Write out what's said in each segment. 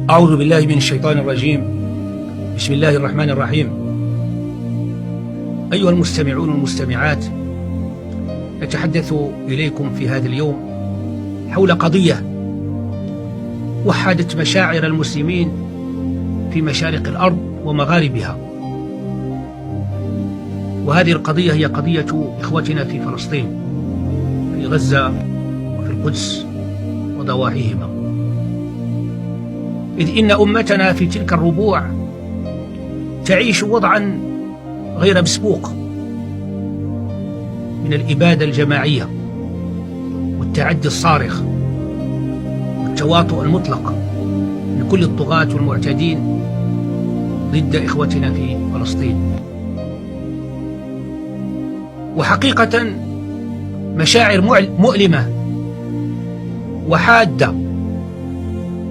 أعوذ بالله من الشيطان الرجيم. بسم الله الرحمن الرحيم. أيها المستمعون والمستمعات، نتحدث إليكم في هذا اليوم حول قضية وحدت مشاعر المسلمين في مشارق الأرض ومغاربها، وهذه القضية هي قضية إخوتنا في فلسطين، في غزة وفي القدس وضواحيهما، إذ إن أمتنا في تلك الربوع تعيش وضعا غير مسبوق من الإبادة الجماعية والتعدي الصارخ والتواطؤ المطلق من كل الطغاة والمعتدين ضد إخوتنا في فلسطين. وحقيقة مشاعر مؤلمة وحادة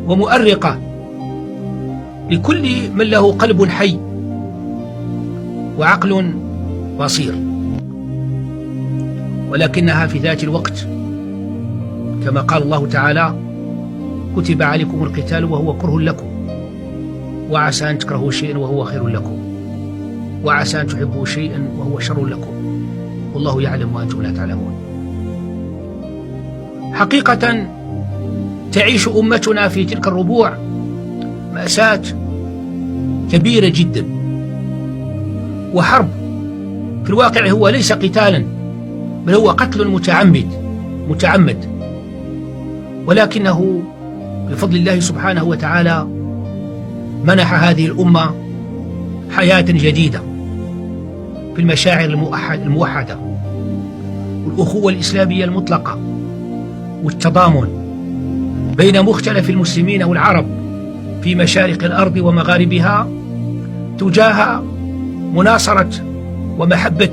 ومؤرقة لكل من له قلب حي وعقل بصير، ولكنها في ذات الوقت كما قال الله تعالى: كتب عليكم القتال وهو كره لكم، وعسى أن تكرهوا شيئا وهو خير لكم، وعسى أن تحبوا شيئا وهو شر لكم، والله يعلم وأنتم لا تعلمون. حقيقة تعيش أمتنا في تلك الربوع مأساة كبيرة جدا، وحرب في الواقع هو ليس قتالا، بل هو قتل متعمد، ولكنه بفضل الله سبحانه وتعالى منح هذه الأمة حياة جديدة في المشاعر الموحدة والأخوة الإسلامية المطلقة والتضامن بين مختلف المسلمين والعرب في مشارق الأرض ومغاربها تجاه مناصرة ومحبة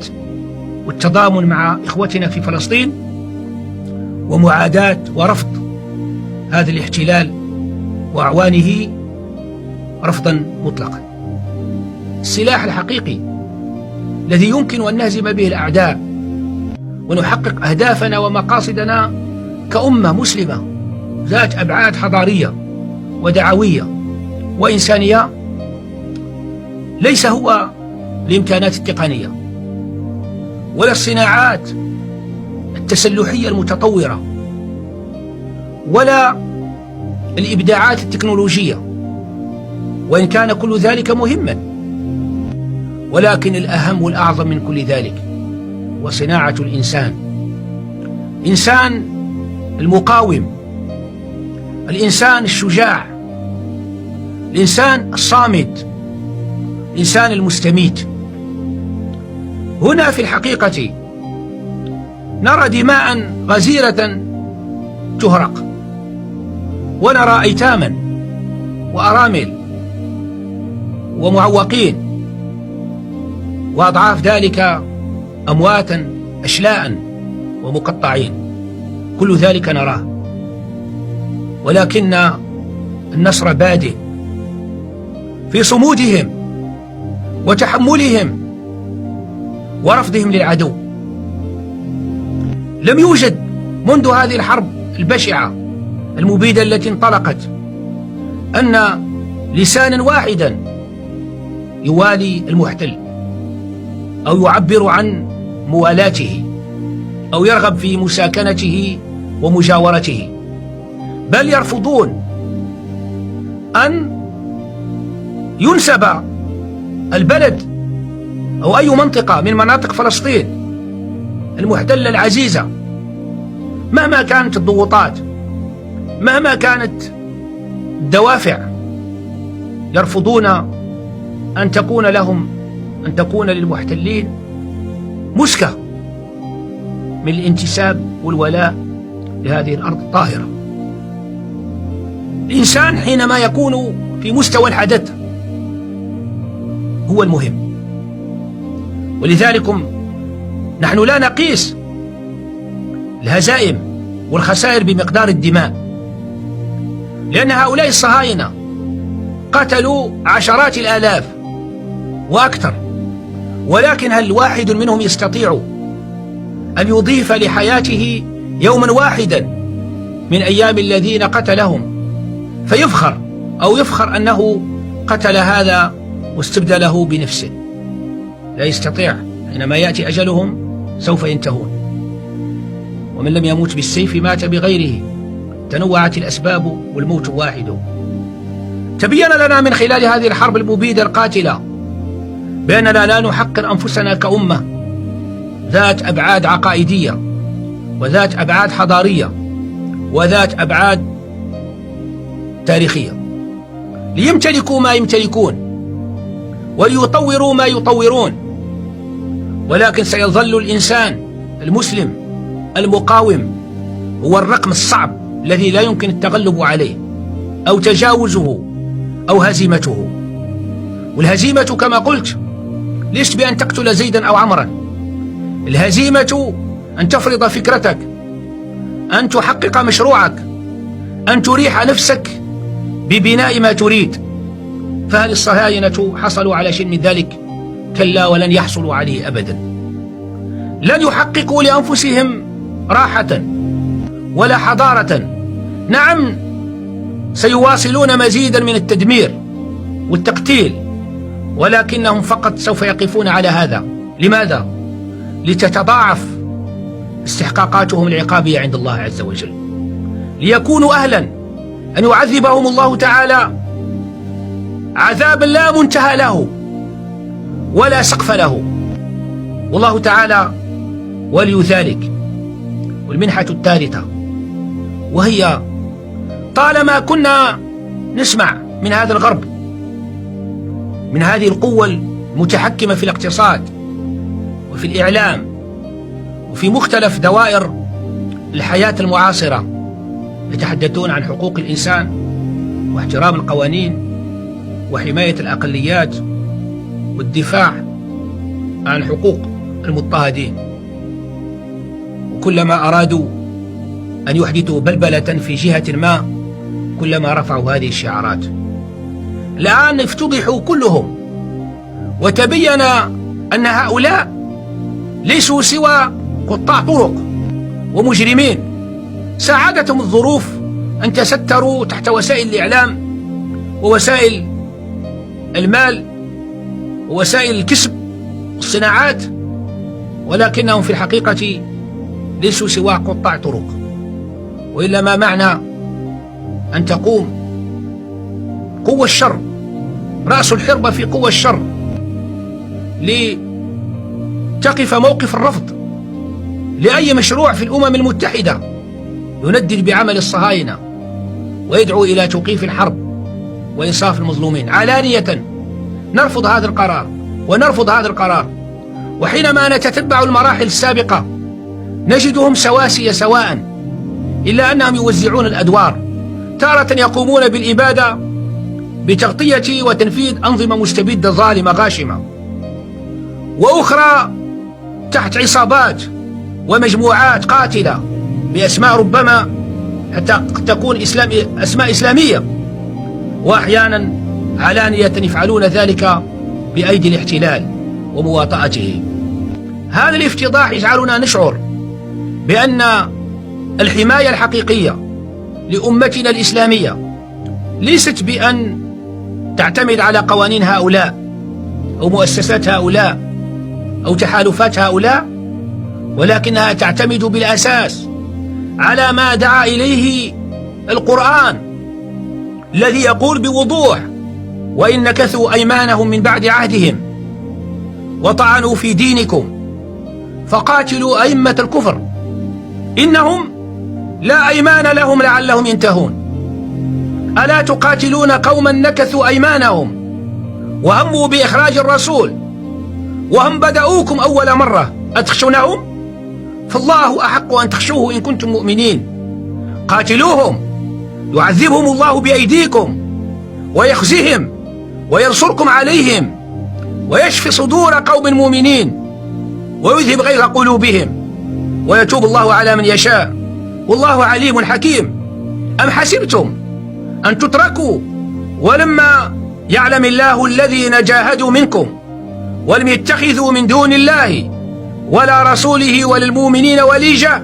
والتضامن مع إخوتنا في فلسطين، ومعاداة ورفض هذا الاحتلال وأعوانه رفضا مطلقا. السلاح الحقيقي الذي يمكن أن نهزم به الأعداء ونحقق أهدافنا ومقاصدنا كأمة مسلمة ذات أبعاد حضارية ودعوية وإنسانية ليس هو الإمكانات التقنية ولا الصناعات التسلحية المتطورة ولا الإبداعات التكنولوجية، وإن كان كل ذلك مهما، ولكن الأهم والأعظم من كل ذلك وصناعة إنسان المقاوم، الإنسان الشجاع، الإنسان الصامد، الإنسان المستميت. هنا في الحقيقة نرى دماء غزيرة تهرق، ونرى أيتاما وأرامل ومعوقين، وأضعاف ذلك أمواتا أشلاء ومقطعين، كل ذلك نراه، ولكن النصر بادئ في صمودهم وتحملهم ورفضهم للعدو. لم يوجد منذ هذه الحرب البشعة المبيدة التي انطلقت أن لسانا واحدا يوالي المحتل أو يعبر عن موالاته أو يرغب في مساكنته ومجاورته، بل يرفضون أن ينسب البلد أو أي منطقة من مناطق فلسطين المحتلة العزيزة، مهما كانت الضغوطات، مهما كانت الدوافع، يرفضون أن تكون للمحتلين مسكة من الانتساب والولاء لهذه الأرض الطاهرة. الإنسان حينما يكون في مستوى الحدث هو المهم، ولذلك نحن لا نقيس الهزائم والخسائر بمقدار الدماء، لأن هؤلاء الصهاينة قتلوا عشرات الآلاف وأكثر، ولكن هل واحد منهم يستطيع أن يضيف لحياته يوما واحدا من أيام الذين قتلهم فيفخر أو يفخر أنه قتل هذا واستبدله بنفسه. لا يستطيع، حينما يأتي أجلهم سوف ينتهون. ومن لم يموت بالسيف مات بغيره، تنوعت الأسباب والموت واحد. تبين لنا من خلال هذه الحرب المبيدة القاتلة بأننا لا نحقر أنفسنا كأمة ذات أبعاد عقائدية وذات أبعاد حضارية وذات أبعاد تاريخية، ليمتلكوا ما يمتلكون وليطوروا ما يطورون، ولكن سيظل الإنسان المسلم المقاوم هو الرقم الصعب الذي لا يمكن التغلب عليه أو تجاوزه أو هزيمته. والهزيمة كما قلت ليست بأن تقتل زيدا أو عمرا، الهزيمة أن تفرض فكرتك، أن تحقق مشروعك، أن تريح نفسك ببناء ما تريد. فهل الصهاينة حصلوا على شيء من ذلك؟ كلا، ولن يحصلوا عليه أبدا. لن يحققوا لأنفسهم راحة ولا حضارة. نعم، سيواصلون مزيدا من التدمير والتقتيل، ولكنهم فقط سوف يقفون على هذا. لماذا؟ لتتضاعف استحقاقاتهم العقابية عند الله عز وجل، ليكونوا أهلا أن يعذبهم الله تعالى عذابا لا منتهى له ولا سقف له، والله تعالى ولي ذلك. والمنحة الثالثة وهي طالما كنا نسمع من هذا الغرب، من هذه القوة المتحكمة في الاقتصاد وفي الإعلام وفي مختلف دوائر الحياة المعاصرة، يتحدثون عن حقوق الإنسان واحترام القوانين وحماية الأقليات والدفاع عن حقوق المضطهدين، وكلما أرادوا أن يحدثوا بلبلة في جهة ما كلما رفعوا هذه الشعارات. الآن افتضحوا كلهم، وتبين أن هؤلاء ليسوا سوى قطاع طرق ومجرمين ساعدتهم الظروف أن تستروا تحت وسائل الإعلام ووسائل المال ووسائل الكسب والصناعات، ولكنهم في الحقيقة ليسوا سوى قطاع طرق. وإلا ما معنى أن تقوم قوة الشر، رأس الحربة في قوة الشر، لتقف موقف الرفض لأي مشروع في الأمم المتحدة يندد بعمل الصهاينة ويدعو إلى توقيف الحرب وإنصاف المظلومين؟ علانية نرفض هذا القرار ونرفض هذا القرار. وحينما نتتبع المراحل السابقة نجدهم سواسية سواء، إلا أنهم يوزعون الأدوار. تارة يقومون بالإبادة بتغطية وتنفيذ أنظمة مستبدة ظالمة غاشمة، وأخرى تحت عصابات ومجموعات قاتلة بأسماء ربما حتى تكون أسماء إسلامية، وأحيانا علانية يفعلون ذلك بأيدي الاحتلال ومواطأته. هذا الافتضاح يجعلنا نشعر بأن الحماية الحقيقية لأمتنا الإسلامية ليست بأن تعتمد على قوانين هؤلاء أو مؤسسات هؤلاء أو تحالفات هؤلاء، ولكنها تعتمد بالأساس على ما دعا إليه القرآن الذي يقول بوضوح: وإن نكثوا أيمانهم من بعد عهدهم وطعنوا في دينكم فقاتلوا أئمة الكفر إنهم لا أيمان لهم لعلهم ينتهون. ألا تقاتلون قوما نكثوا أيمانهم وهموا بإخراج الرسول وهم بدأوكم أول مرة أتخشونهم؟ فالله أحق أن تخشوه إن كنتم مؤمنين. قاتلوهم يعذبهم الله بأيديكم ويخزيهم وينصركم عليهم ويشفي صدور قوم مؤمنين ويذهب غيظ قلوبهم ويتوب الله على من يشاء والله عليم حكيم. أم حسبتم أن تتركوا ولما يعلم الله الذين جاهدوا منكم ولم يتخذوا من دون الله ولا رسوله وللمؤمنين وليجة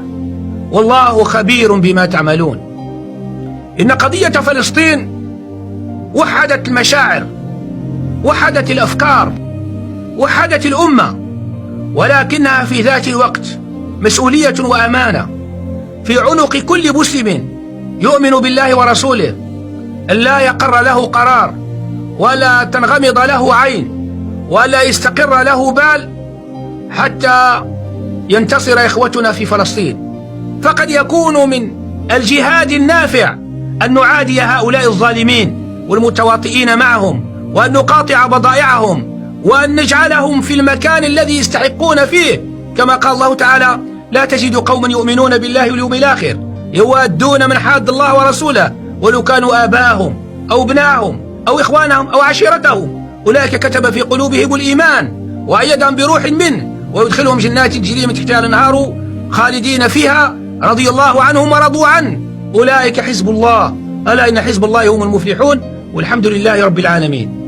والله خبير بما تعملون. إن قضية فلسطين وحدت المشاعر، وحدت الأفكار، وحدت الأمة، ولكنها في ذات الوقت مسؤولية وأمانة في عنق كل مسلم يؤمن بالله ورسوله، أن لا يقر له قرار، ولا تنغمض له عين، ولا يستقر له بال حتى ينتصر إخوتنا في فلسطين. فقد يكون من الجهاد النافع أن نعادي هؤلاء الظالمين والمتواطئين معهم، وأن نقاطع بضائعهم، وأن نجعلهم في المكان الذي يستحقون فيه، كما قال الله تعالى: لا تجد قوما يؤمنون بالله واليوم الآخر يوادون من حاد الله ورسوله ولو كانوا آباءهم أو ابناءهم أو إخوانهم أو عشيرتهم أولئك كتب في قلوبهم الإيمان وأيدهم بروح منه ويدخلهم جنات تجري من تحتها الأنهار خالدين فيها رضي الله عنهم ورضوا عنه أولئك حزب الله ألا إن حزب الله هم المفلحون والحمد لله رب العالمين.